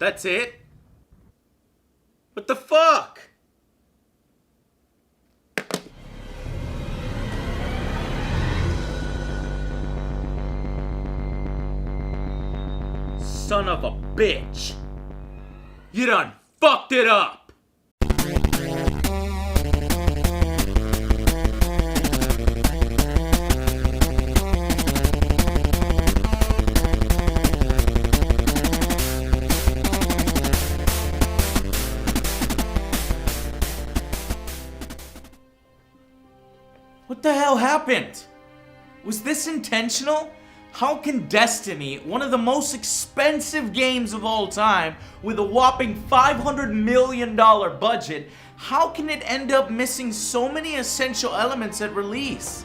That's it? What the fuck? Son of a bitch. You done fucked it up. What the hell happened? Was this intentional? How can Destiny, one of the most expensive games of all time, with a whopping $500 million budget, how can it end up missing so many essential elements at release?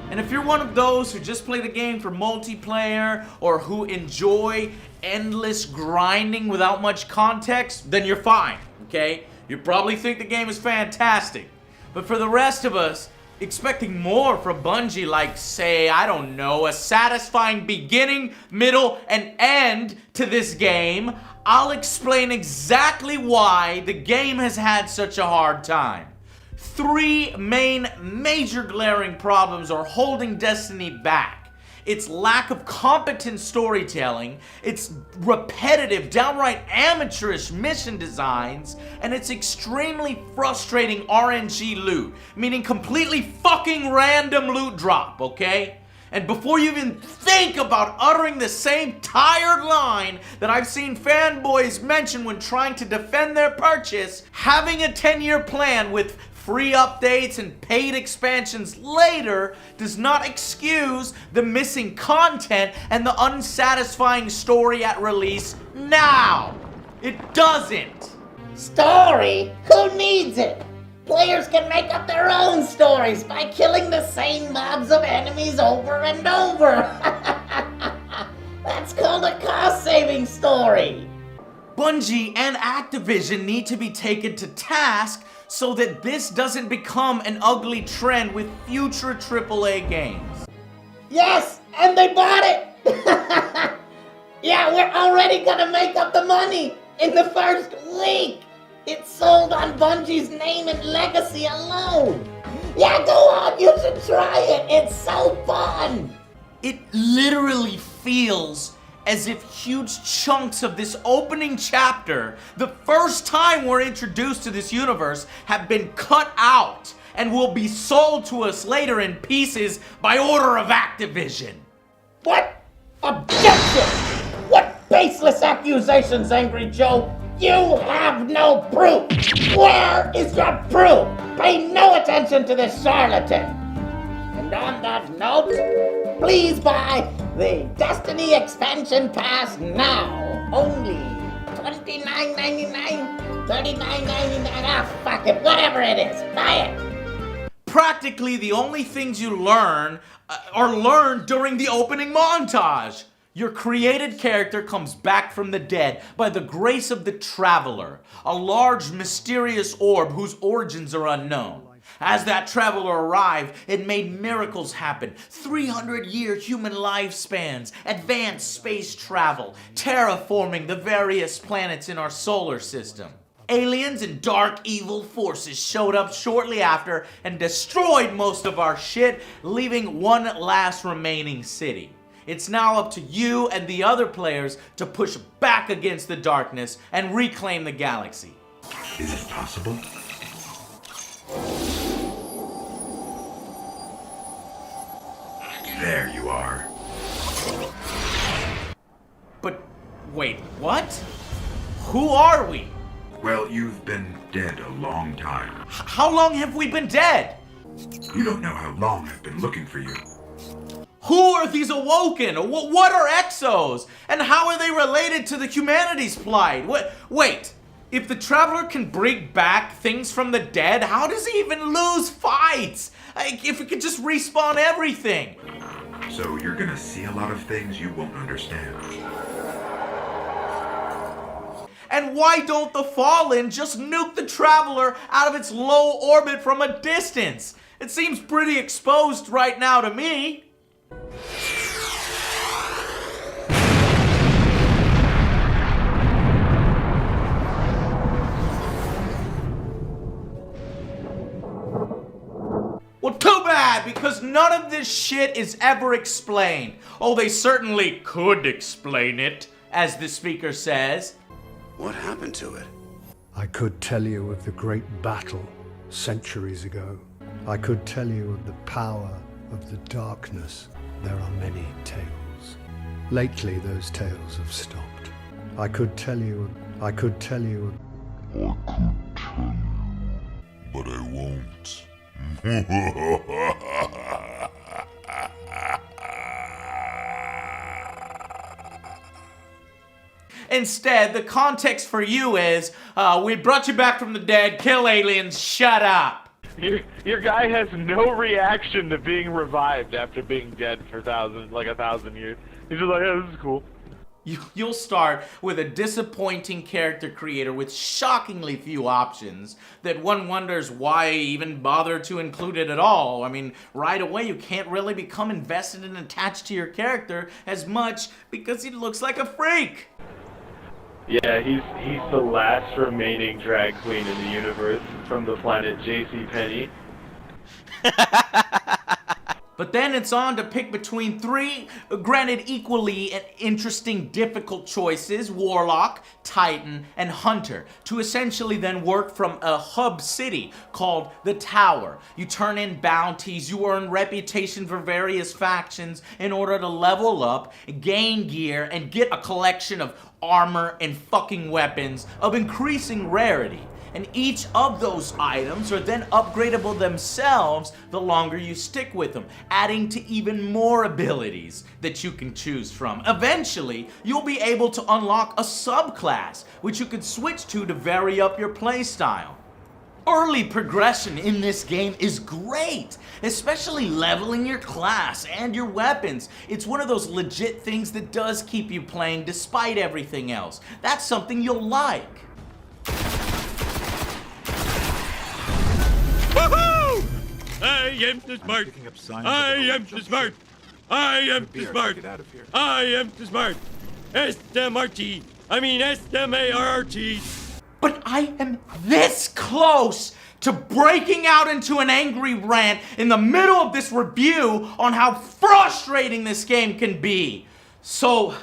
And if you're one of those who just play the game for multiplayer or who enjoy endless grinding without much context, then you're fine, okay? You probably think the game is fantastic. But for the rest of us, expecting more from Bungie, like, say, I don't know, a satisfying beginning, middle, and end to this game, I'll explain exactly why the game has had such a hard time. 3 major glaring problems are holding Destiny back. Its lack of competent storytelling, its repetitive, downright amateurish mission designs, and its extremely frustrating RNG loot, meaning completely fucking random loot drop, okay? And before you even think about uttering the same tired line that I've seen fanboys mention when trying to defend their purchase, having a 10-year plan with free updates and paid expansions later does not excuse the missing content and the unsatisfying story at release now. It doesn't. Story? Who needs it? Players can make up their own stories by killing the same mobs of enemies over and over. That's called a cost-saving story. Bungie and Activision need to be taken to task so that this doesn't become an ugly trend with future AAA games. Yes, and they bought it! Yeah, we're already gonna make up the money in the first week! It's sold on Bungie's name and legacy alone! Yeah, go on, you should try it! It's so fun! It literally feels as if huge chunks of this opening chapter, the first time we're introduced to this universe, have been cut out and will be sold to us later in pieces by order of Activision. What? Objection! What baseless accusations, Angry Joe? You have no proof! Where is your proof? Pay no attention to this charlatan! And on that note, please buy the Destiny Expansion Pass now. Only $29.99, $39.99. Ah, fuck it, whatever it is, buy it. Practically the only things you learn are learned during the opening montage. Your created character comes back from the dead by the grace of the Traveler, a large mysterious orb whose origins are unknown. As that traveler arrived, it made miracles happen. 300-year human lifespans, advanced space travel, terraforming the various planets in our solar system. Aliens and dark evil forces showed up shortly after and destroyed most of our shit, leaving one last remaining city. It's now up to you and the other players to push back against the darkness and reclaim the galaxy. Is it possible? There you are. But wait, what? Who are we? Well, you've been dead a long time. How long have we been dead? You don't know how long I've been looking for you. Who are these Awoken? What are Exos? And how are they related to the humanity's plight? Wait, if the Traveler can bring back things from the dead, how does he even lose fights? If he could just respawn everything. So you're gonna see a lot of things you won't understand. And why don't the Fallen just nuke the Traveler out of its low orbit from a distance? It seems pretty exposed right now to me. because none of this shit is ever explained. Oh, they certainly could explain it, as the speaker says. What happened to it? I could tell you of the great battle centuries ago. I could tell you of the power of the darkness. There are many tales. Lately, those tales have stopped. I could tell you, but I won't. Instead, the context for you is, we brought you back from the dead, kill aliens, shut up. Your guy has no reaction to being revived after being dead for 1,000 years. He's just like, yeah, this is cool. You'll start with a disappointing character creator with shockingly few options that one wonders why even bother to include it at all. I mean, right away you can't really become invested and attached to your character as much because he looks like a freak. Yeah, he's the last remaining drag queen in the universe from the planet JCPenney. But then it's on to pick between three, granted equally interesting, difficult choices, Warlock, Titan, and Hunter, to essentially then work from a hub city called the Tower. You turn in bounties, you earn reputation for various factions in order to level up, gain gear, and get a collection of armor and fucking weapons of increasing rarity. And each of those items are then upgradable themselves the longer you stick with them, adding to even more abilities that you can choose from. Eventually, you'll be able to unlock a subclass, which you can switch to vary up your playstyle. Early progression in this game is great, especially leveling your class and your weapons. It's one of those legit things that does keep you playing despite everything else. That's something you'll like. I am too smart. I am too smart. I am too smart. I am too smart. S-M-R-T. I mean S-M-A-R-R-T. But I am this close to breaking out into an angry rant in the middle of this review on how frustrating this game can be. So,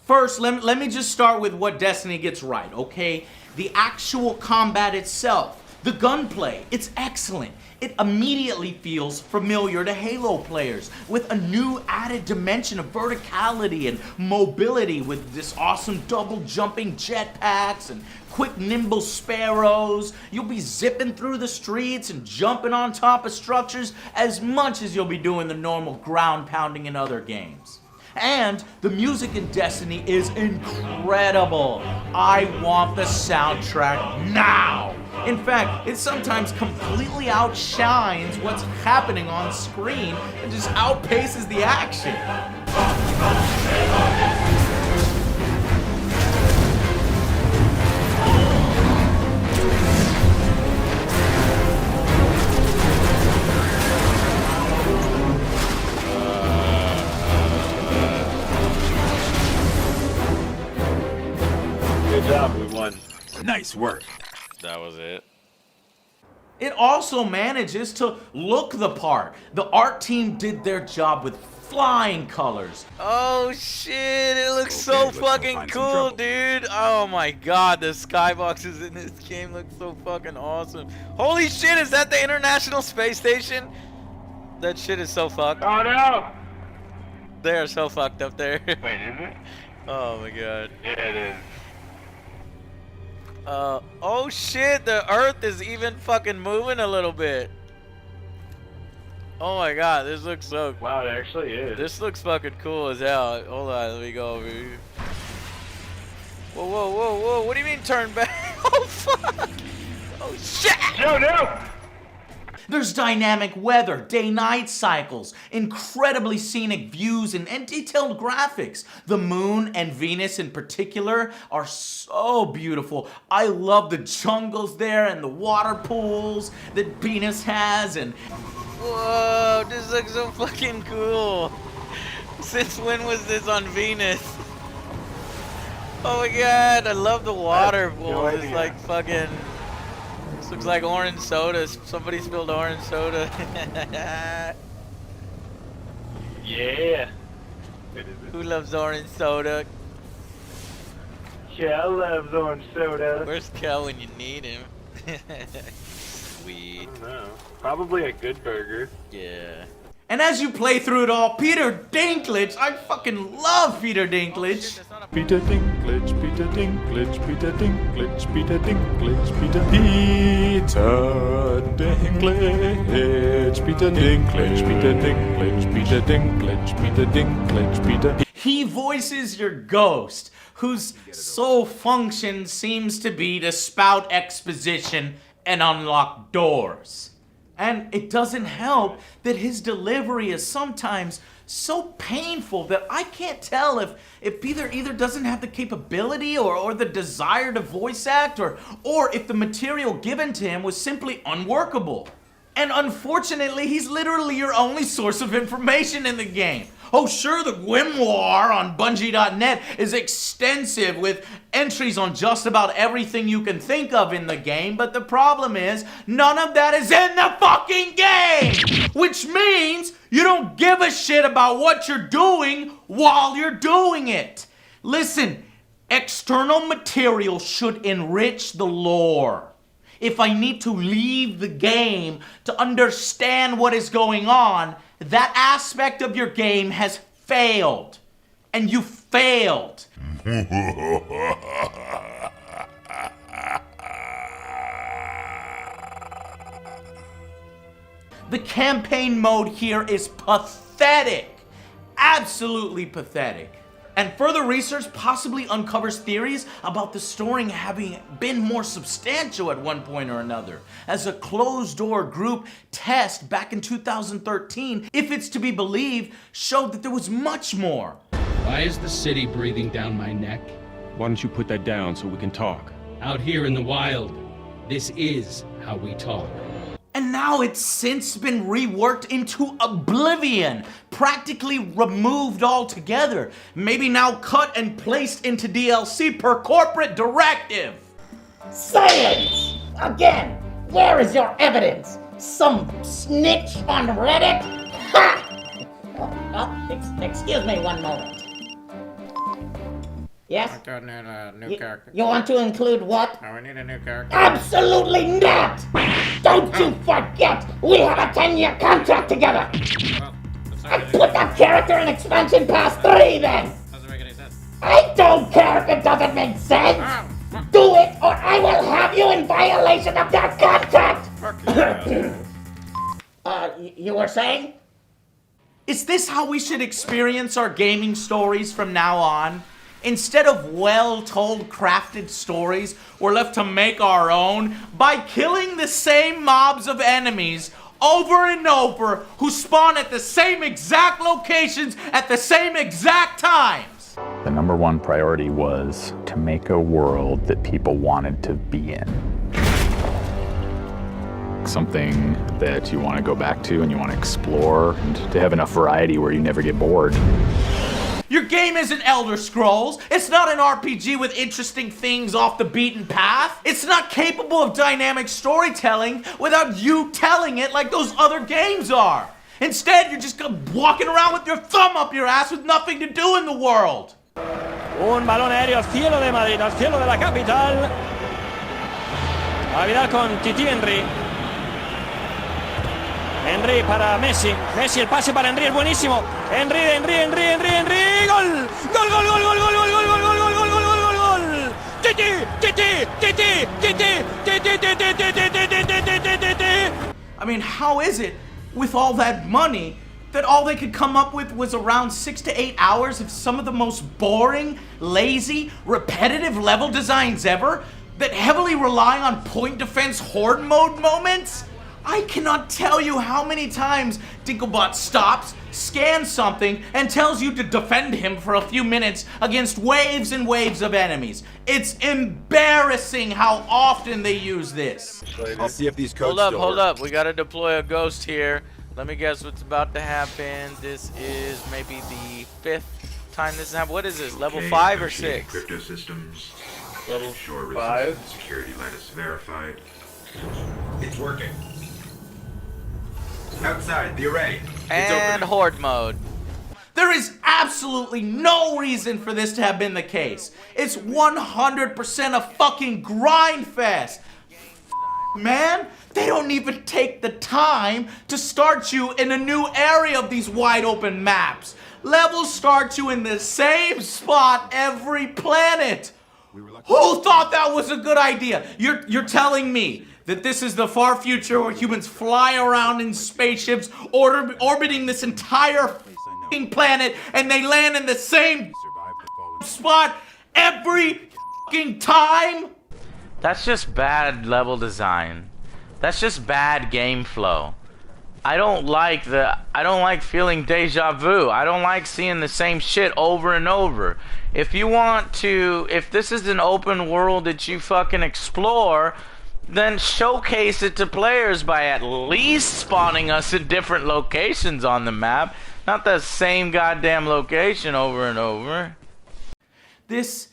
first, let me just start with what Destiny gets right, okay? The actual combat itself, the gunplay, it's excellent. It immediately feels familiar to Halo players, with a new added dimension of verticality and mobility with this awesome double jumping jetpacks and quick nimble sparrows. You'll be zipping through the streets and jumping on top of structures as much as you'll be doing the normal ground pounding in other games. And the music in Destiny is incredible. I want the soundtrack now. In fact, it sometimes completely outshines what's happening on screen and just outpaces the action. Good job, we won. Nice work. That was it. It also manages to look the part. The art team did their job with flying colors. Oh shit, it looks so let's go fucking find some cool, trouble. dude. Oh my god, the skyboxes in this game look so fucking awesome. Holy shit, is that the International Space Station? That shit is so fucked. Oh no! They are so fucked up there. Wait, is it? Oh my god. Yeah, it is. Oh shit, the Earth is even fucking moving a little bit. Oh my god, this looks so... Wow, it actually is. This looks fucking cool as hell. Hold on, let me go over here. Whoa, whoa, whoa, whoa, what do you mean turn back? Oh fuck! Oh shit! No, no! There's dynamic weather, day-night cycles, incredibly scenic views, and detailed graphics. The moon and Venus in particular are so beautiful. I love the jungles there and the water pools that Venus has, and Whoa, this looks so fucking cool. Since when was this on Venus? Oh my god, I love the water pool. It's like fucking... This looks like orange soda. Somebody spilled orange soda. Yeah. Who loves orange soda? Kel loves orange soda. Where's Kel when you need him? Sweet. I don't know. Probably a good burger. Yeah. And as you play through it all, Peter Dinklage, I fucking love Peter Dinklage. Peter Dinklage, Peter Dinklage, Peter Dinklage, Peter Dinklage, Peter Dinklage, Peter Dinklage, Peter Dinklage, Peter Dinklage, Peter Dinklage, Peter. He voices your ghost, whose sole function seems to be to spout exposition and unlock doors. And it doesn't help that his delivery is sometimes so painful that I can't tell if Peter either doesn't have the capability or the desire to voice act or if the material given to him was simply unworkable. And unfortunately, he's literally your only source of information in the game. Oh, sure, the grimoire on Bungie.net is extensive with entries on just about everything you can think of in the game, but the problem is, none of that is in the fucking game! Which means you don't give a shit about what you're doing while you're doing it. Listen, external material should enrich the lore. If I need to leave the game to understand what is going on, that aspect of your game has failed. And you failed. The campaign mode here is pathetic. Absolutely pathetic. And further research possibly uncovers theories about the story having been more substantial at one point or another, as a closed-door group test back in 2013, if it's to be believed, showed that there was much more. Why is the city breathing down my neck? Why don't you put that down so we can talk? Out here in the wild, this is how we talk. And now it's since been reworked into oblivion, practically removed altogether. Maybe now cut and placed into DLC per corporate directive. Silence! Again! Where is your evidence? Some snitch on Reddit? Ha! Excuse me one moment. Yes? I need a new character. You want to include what? No, we need a new character. Absolutely not! Don't you forget, we have a 10-year contract together! Well, I put that character in expansion pass 3 then! doesn't make any sense. I don't care if it doesn't make sense! Do it or I will have you in violation of that contract! You were saying? Is this how we should experience our gaming stories from now on? Instead of well-told, crafted stories, we're left to make our own by killing the same mobs of enemies over and over who spawn at the same exact locations at the same exact times. The number one priority was to make a world that people wanted to be in. Something that you want to go back to and you want to explore, and to have enough variety where you never get bored. Your game isn't Elder Scrolls. It's not an RPG with interesting things off the beaten path. It's not capable of dynamic storytelling without you telling it like those other games are. Instead, you're just walking around with your thumb up your ass with nothing to do in the world. Un balón aéreo al cielo de Madrid, al cielo de la capital. A Vidal con Titi Henry. Henry para Messi. Messi, el pase para Henry es buenísimo. Henry. Gol. Gol. Titi. I mean, how is it with all that money that all they could come up with was around 6 to 8 hours of some of the most boring, lazy, repetitive level designs ever that heavily rely on point defense horde mode moments? I cannot tell you how many times Dinklebot stops, scans something, and tells you to defend him for a few minutes against waves and waves of enemies. It's embarrassing how often they use this. I'll see if these codes Hold up. We gotta deploy a ghost here. Let me guess what's about to happen. This is maybe the 5th time this has happened. What is this, level 5 or 6? Crypto systems. Level Shore 5. Security lattice verified. It's working. Outside, the array. And horde mode. There is absolutely no reason for this to have been the case. It's 100% a fucking grind fest. Man, they don't even take the time to start you in a new area of these wide open maps. Levels start you in the same spot every planet. Who thought that was a good idea? You're telling me that this is the far future where humans fly around in spaceships orbiting this entire f***ing planet and they land in the same spot every f***ing time? That's just bad level design. That's just bad game flow. I don't like feeling deja vu. I don't like seeing the same shit over and over. If this is an open world that you fucking explore, then showcase it to players by at least spawning us in different locations on the map, not the same goddamn location over and over. This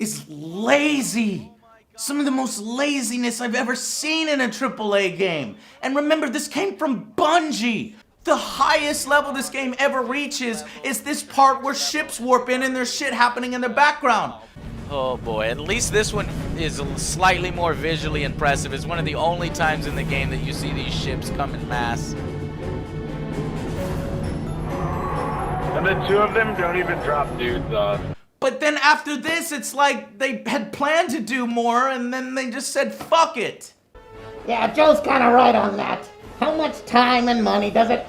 is lazy. Some of the most laziness I've ever seen in a AAA game. And remember, this came from Bungie. The highest level this game ever reaches is this part where ships warp in and there's shit happening in the background. Oh boy, at least this one is slightly more visually impressive. It's one of the only times in the game that you see these ships come in mass. And the two of them don't even drop dudes off. But then after this, it's like they had planned to do more and then they just said, fuck it. Yeah, Joe's kind of right on that. How much time and money does it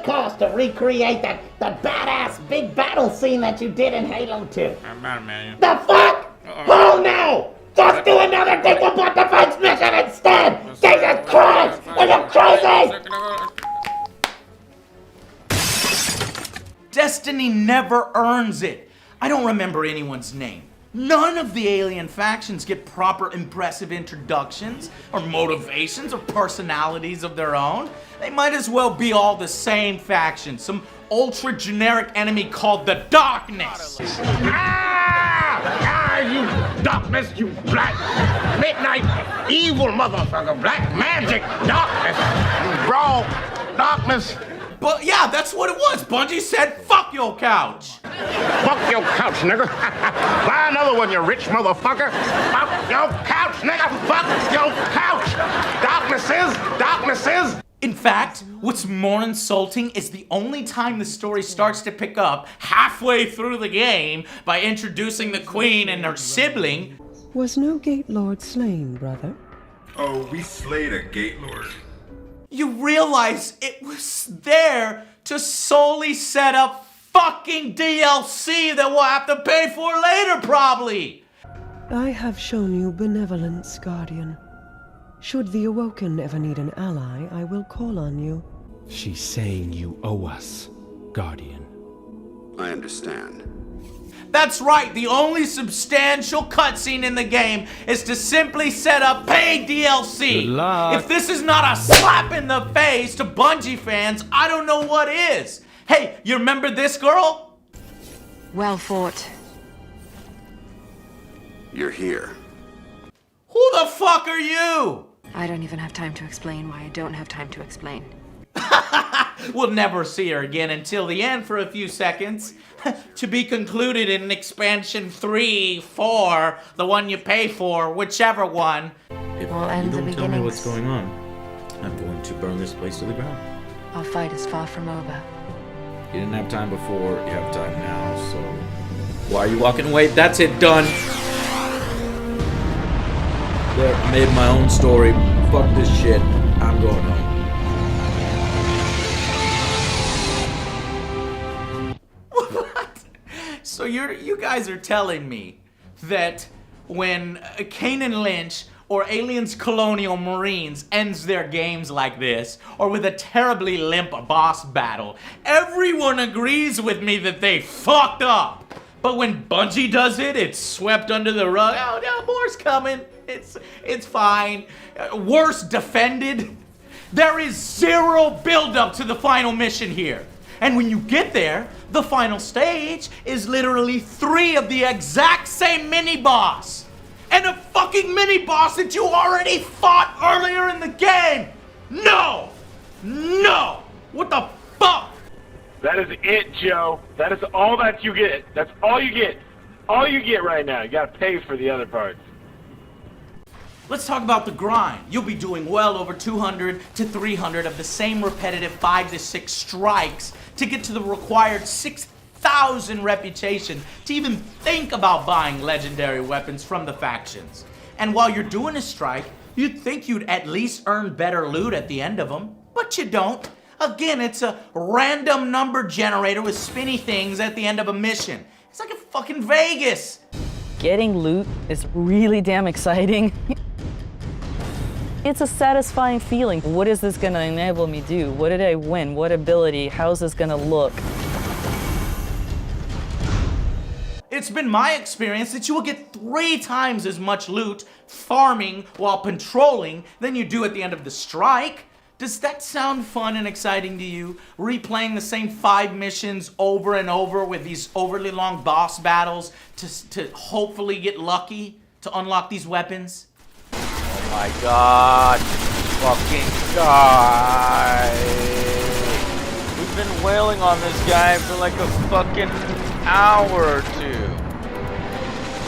cost to recreate that badass big battle scene that you did in Halo 2? About a million. The fuck? Oh no! Just do another Dinklebot defense mission instead! Jesus Christ! Are you crazy? Destiny never earns it. I don't remember anyone's name. None of the alien factions get proper impressive introductions, or motivations, or personalities of their own. They might as well be all the same faction, some ultra generic enemy called the Darkness. You darkness, you black midnight evil motherfucker, black magic darkness, you raw darkness. But yeah, that's what it was. Bungie said, fuck your couch. Fuck your couch, nigga. Buy another one, you rich motherfucker. Fuck your couch, nigga. Fuck your couch. Darknesses. In fact, what's more insulting is the only time the story starts to pick up halfway through the game by introducing the Queen and her sibling. Was no Gate Lord slain, brother? Oh, we slayed a Gate Lord. You realize it was there to solely set up fucking DLC that we'll have to pay for later, probably! I have shown you benevolence, Guardian. Should the Awoken ever need an ally, I will call on you. She's saying you owe us, Guardian. I understand. That's right, the only substantial cutscene in the game is to simply set up paid DLC. Good luck. If this is not a slap in the face to Bungie fans, I don't know what is. Hey, you remember this girl? Well fought. You're here. Who the fuck are you? I don't even have time to explain why I don't have time to explain. We'll never see her again until the end for a few seconds. To be concluded in expansion 3, 4, the one you pay for, whichever one. If we'll end the Tell me what's beginnings. going on. I'm going to burn this place to the ground. Our fight is far from over. You didn't have time before, you have time now, so... Why are you walking away? That's it, done! There, made my own story. Fuck this shit. I'm going home. So you guys are telling me that when Kanan Lynch or Aliens Colonial Marines ends their games like this, or with a terribly limp boss battle, everyone agrees with me that they fucked up. But when Bungie does it, it's swept under the rug. Oh no, more's coming. It's fine. Worse, defended. There is zero build-up to the final mission here. And when you get there, the final stage is literally 3 of the exact same mini-boss. And a fucking mini-boss that you already fought earlier in the game! No! No! What the fuck? That is it, Joe. That is all that you get. That's all you get. All you get right now. You gotta pay for the other parts. Let's talk about the grind. You'll be doing well over 200 to 300 of the same repetitive 5 to 6 strikes to get to the required 6,000 reputation to even think about buying legendary weapons from the factions. And while you're doing a strike, you'd think you'd at least earn better loot at the end of them, but you don't. Again, it's a random number generator with spinny things at the end of a mission. It's like a fucking Vegas. Getting loot is really damn exciting. It's a satisfying feeling. What is this gonna enable me to do? What did I win? What ability? How's this gonna look? It's been my experience that you will get 3 times as much loot farming while patrolling than you do at the end of the strike. Does that sound fun and exciting to you? Replaying the same 5 missions over and over with these overly long boss battles to hopefully get lucky to unlock these weapons? Oh my god. Fucking guy. We've been wailing on this guy for like a fucking hour or 2.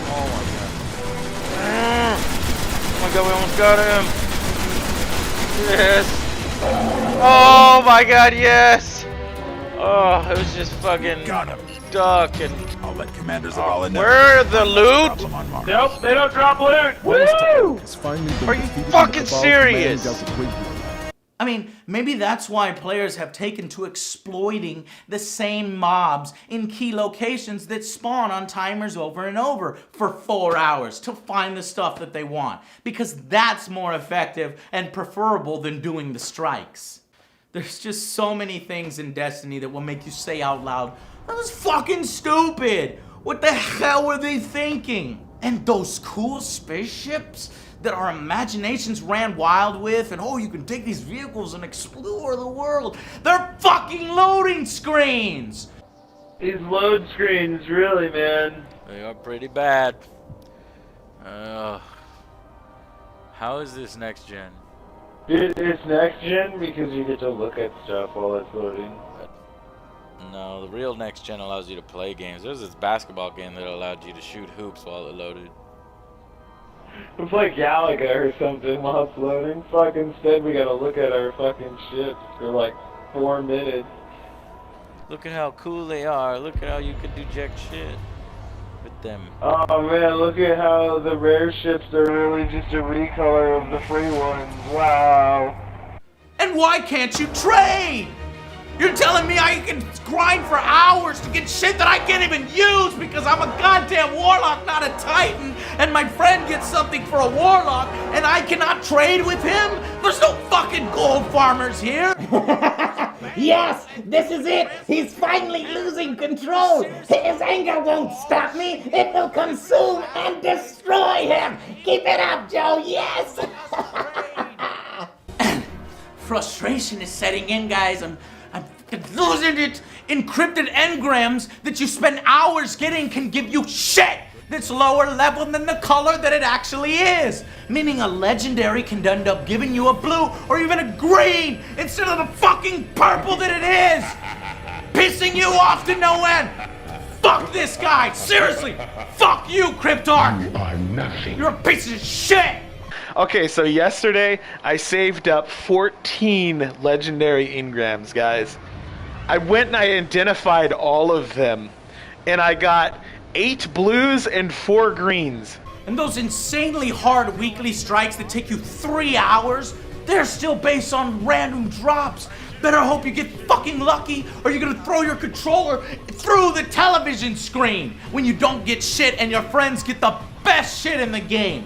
Oh my god. Oh my god, we almost got him. Yes. Oh my god, yes! Oh, it was just fucking stuck and... I'll let commanders of all in there. Where the loot? Nope, they don't drop loot! Woo! Are you fucking serious? I mean, maybe that's why players have taken to exploiting the same mobs in key locations that spawn on timers over and over for 4 hours to find the stuff that they want. Because that's more effective and preferable than doing the strikes. There's just so many things in Destiny that will make you say out loud, that was fucking stupid! What the hell were they thinking? And those cool spaceships that our imaginations ran wild with, and oh, you can take these vehicles and explore the world. They're fucking loading screens! These load screens, really, man. They are pretty bad. How is this next gen? Dude, it's next gen because you get to look at stuff while it's loading. No, the real next gen allows you to play games. There's this basketball game that allowed you to shoot hoops while it loaded. We play Galaga or something while it's loading. Fuck, instead we gotta look at our fucking shit for like 4 minutes. Look at how cool they are. Look at how you can do jack shit with them. Oh man, look at how the rare ships are really just a recolor of the free ones. Wow. And why can't you trade? You're telling me I can grind for hours to get shit that I can't even use because I'm a goddamn warlock, not a titan, and my friend gets something for a warlock, and I cannot trade with him? There's no fucking gold farmers here! Yes, this is it. He's finally losing control. His anger won't stop me. It will consume and destroy him. Keep it up, Joe. Yes. Frustration is setting in, guys. I'm losing it. Encrypted engrams that you spend hours getting can give you shit that's lower level than the color that it actually is. Meaning a legendary can end up giving you a blue or even a green instead of the fucking purple that it is. Pissing you off to no end. Fuck this guy. Seriously. Fuck you, Cryptarch. You are nothing. You're a piece of shit. Okay, so yesterday I saved up 14 legendary engrams, guys. I went and I identified all of them, and I got 8 blues and 4 greens. And those insanely hard weekly strikes that take you 3 hours, they're still based on random drops. Better hope you get fucking lucky or you're gonna throw your controller through the television screen when you don't get shit and your friends get the best shit in the game.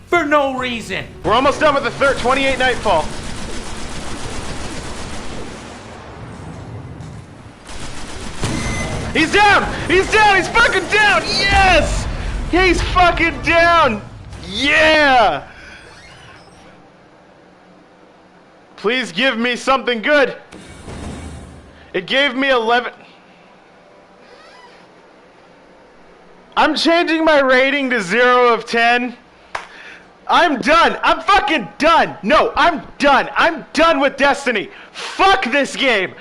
For no reason. We're almost done with the 28 Nightfall. He's down! He's down! He's fucking down! Yes! He's fucking down! Yeah! Please give me something good. It gave me 11. I'm changing my rating to 0 of 10. I'm done. I'm fucking done. No, I'm done. I'm done with Destiny. Fuck this game.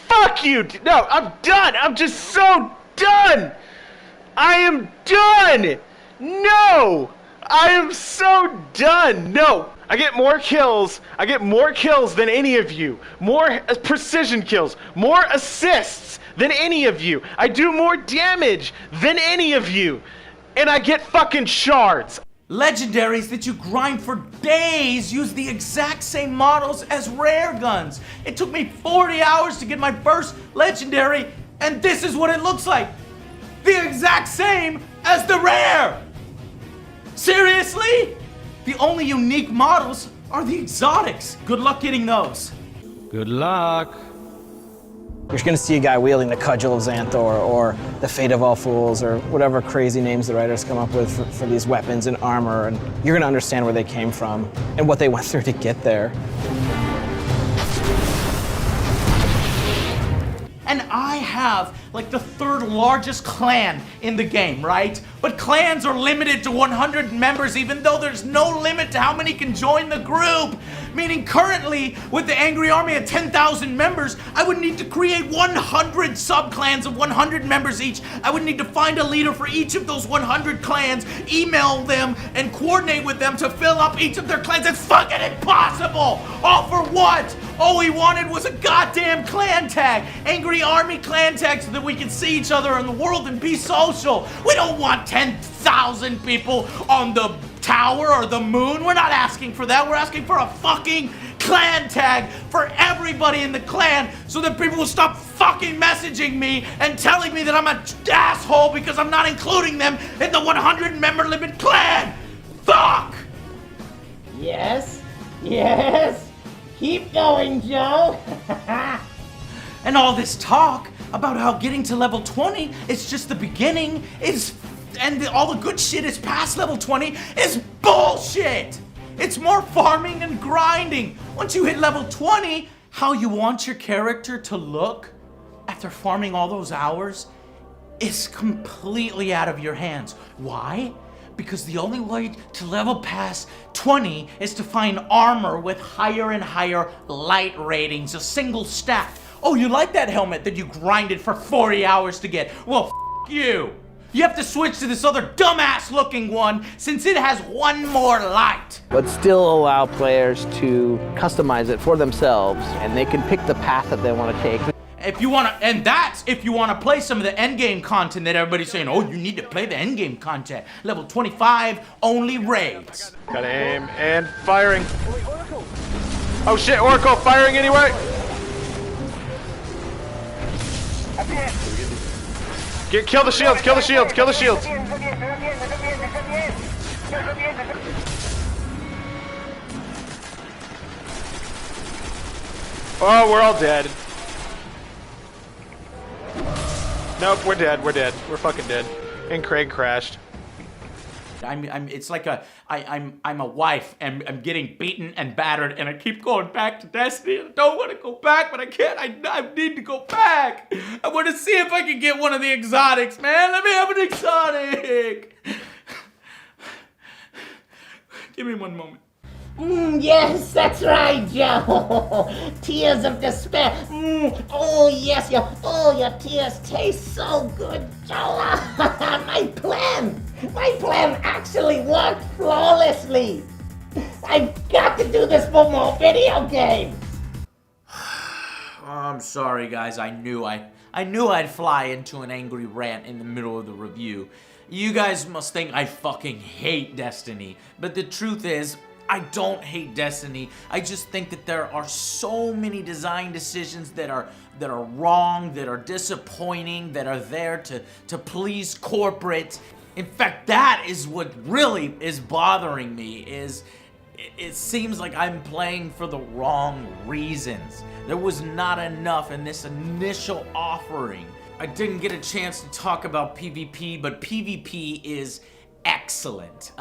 Fuck you! No, I'm done! I'm just so done! I am done! No! I am so done! No! I get more kills. I get more kills than any of you. More precision kills. More assists than any of you. I do more damage than any of you. And I get fucking shards. Legendaries that you grind for days use the exact same models as rare guns. It took me 40 hours to get my first legendary, and this is what it looks like. The exact same as the rare. Seriously? The only unique models are the exotics. Good luck getting those. Good luck. You're going to see a guy wielding the Cudgel of Xanthor or the Fate of All Fools or whatever crazy names the writers come up with for these weapons and armor, and you're going to understand where they came from and what they went through to get there. And I have like the 3rd largest clan in the game, right? But clans are limited to 100 members even though there's no limit to how many can join the group. Meaning currently, with the Angry Army at 10,000 members, I would need to create 100 sub-clans of 100 members each. I would need to find a leader for each of those 100 clans, email them, and coordinate with them to fill up each of their clans. It's fucking impossible! All for what? All we wanted was a goddamn clan tag. Angry Army clan tag so that we can see each other in the world and be social. We don't want 10,000 people on the tower or the moon. We're not asking for that. We're asking for a fucking clan tag for everybody in the clan so that people will stop fucking messaging me and telling me that I'm an asshole because I'm not including them in the 100 member limit clan. Fuck! Yes? Yes? Keep going, Joe. And all this talk about how getting to level 20 is just the beginning and all the good shit is past level 20 is bullshit! It's more farming and grinding. Once you hit level 20, how you want your character to look after farming all those hours is completely out of your hands. Why? Because the only way to level past 20 is to find armor with higher and higher light ratings, a single stack. Oh, you like that helmet that you grinded for 40 hours to get? Well, f*** you. You have to switch to this other dumbass looking one since it has one more light. But still allow players to customize it for themselves, and they can pick the path that they want to take. If you want to, and that's if you want to play some of the endgame content that everybody's saying, oh, you need to play the endgame content. Level 25, only raids. Got aim and firing. Oh shit, Oracle firing anyway. Kill the shields, kill the shields, kill the shields. Oh, we're all dead. Nope, we're dead, we're dead. We're fucking dead. And Craig crashed. It's like I'm a wife and I'm getting beaten and battered and I keep going back to Destiny. I don't want to go back, but I can't. I need to go back. I want to see if I can get one of the exotics, man. Let me have an exotic. Give me one moment. Yes, that's right, Joe. Tears of despair. Oh, yes, your tears taste so good, Joe. My plan actually worked flawlessly. I've got to do this for more video games. I'm sorry, guys. I knew I'd fly into an angry rant in the middle of the review. You guys must think I fucking hate Destiny, but the truth is, I don't hate Destiny. I just think that there are so many design decisions that are wrong, that are disappointing, that are there to please corporate. In fact, that is what really is bothering me, is it seems like I'm playing for the wrong reasons. There was not enough in this initial offering. I didn't get a chance to talk about PvP, but PvP is epic. excellent.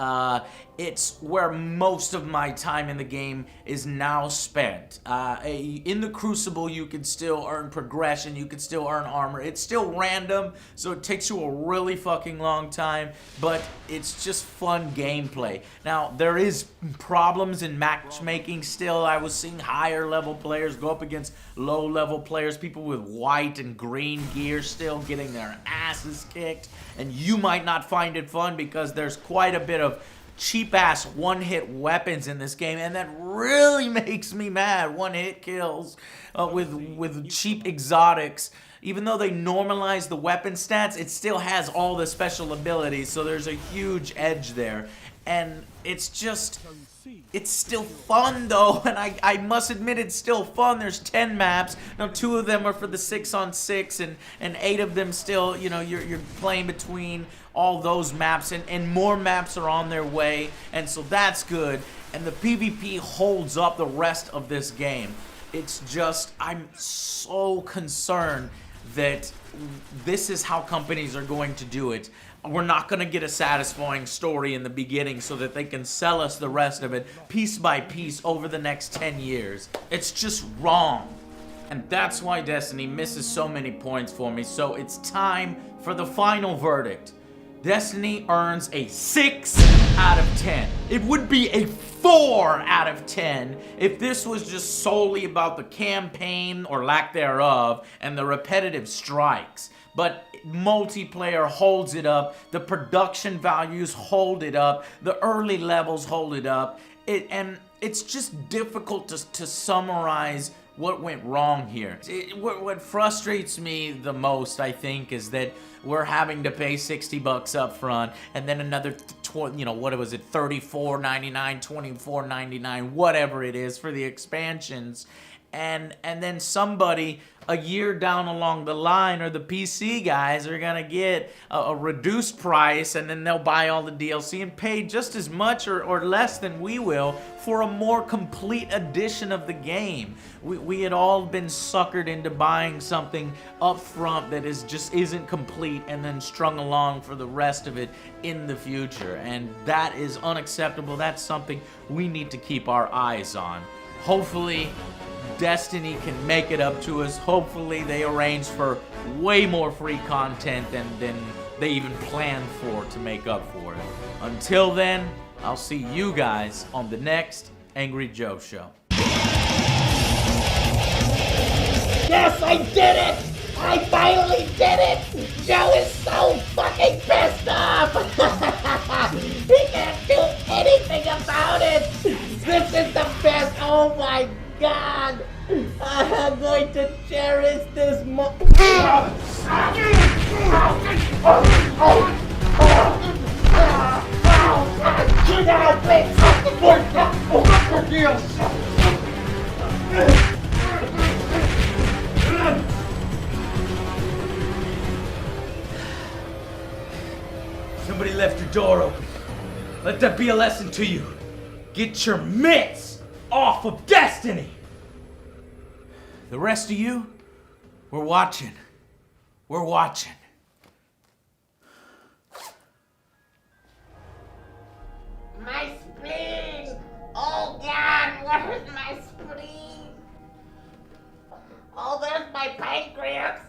It's where most of my time in the game is now spent. In the Crucible, you can still earn progression, you can still earn armor. It's still random, so it takes you a really fucking long time, but it's just fun gameplay. Now, there is problems in matchmaking still. I was seeing higher level players go up against low level players, people with white and green gear still getting their asses kicked, and you might not find it fun because there's quite a bit of cheap-ass one-hit weapons in this game, and that really makes me mad. One-hit kills with cheap exotics. Even though they normalize the weapon stats, it still has all the special abilities, so there's a huge edge there. And it's just... it's still fun though, and I must admit it's still fun. There's 10 maps. Now 2 of them are for the 6-on-6, and 8 of them still, you know, you're playing between all those maps, and more maps are on their way, and so that's good. And the PvP holds up the rest of this game. It's just, I'm so concerned that this is how companies are going to do it. We're not going to get a satisfying story in the beginning so that they can sell us the rest of it piece by piece over the next 10 years. It's just wrong. And that's why Destiny misses so many points for me. So it's time for the final verdict. Destiny earns a 6 out of 10. It would be a 4 out of 10 if this was just solely about the campaign or lack thereof and the repetitive strikes. But multiplayer holds it up, the production values hold it up, the early levels hold it up, and it's just difficult to summarize what went wrong here. What frustrates me the most, I think, is that we're having to pay $60 up front, and then another, what was it, $34.99, $24.99, whatever it is for the expansions, and then somebody a year down along the line, or the PC guys, are gonna get a reduced price, and then they'll buy all the DLC and pay just as much or less than we will for a more complete edition of the game. We had all been suckered into buying something up front that just isn't complete and then strung along for the rest of it in the future, and that is unacceptable. That's something we need to keep our eyes on. Hopefully Destiny can make it up to us. Hopefully they arrange for way more free content than they even planned for to make up for it. Until then, I'll see you guys on the next Angry Joe Show. Yes, I did it! I finally did it! Joe is so fucking pissed off! He can't do anything about it! This is the best! Oh my God! I'm going to cherish this Somebody left your door open. Let that be a lesson to you. Get your mitts off of Destiny! The rest of you, we're watching. We're watching. My spleen! Oh God, where's my spleen? Oh, there's my pancreas!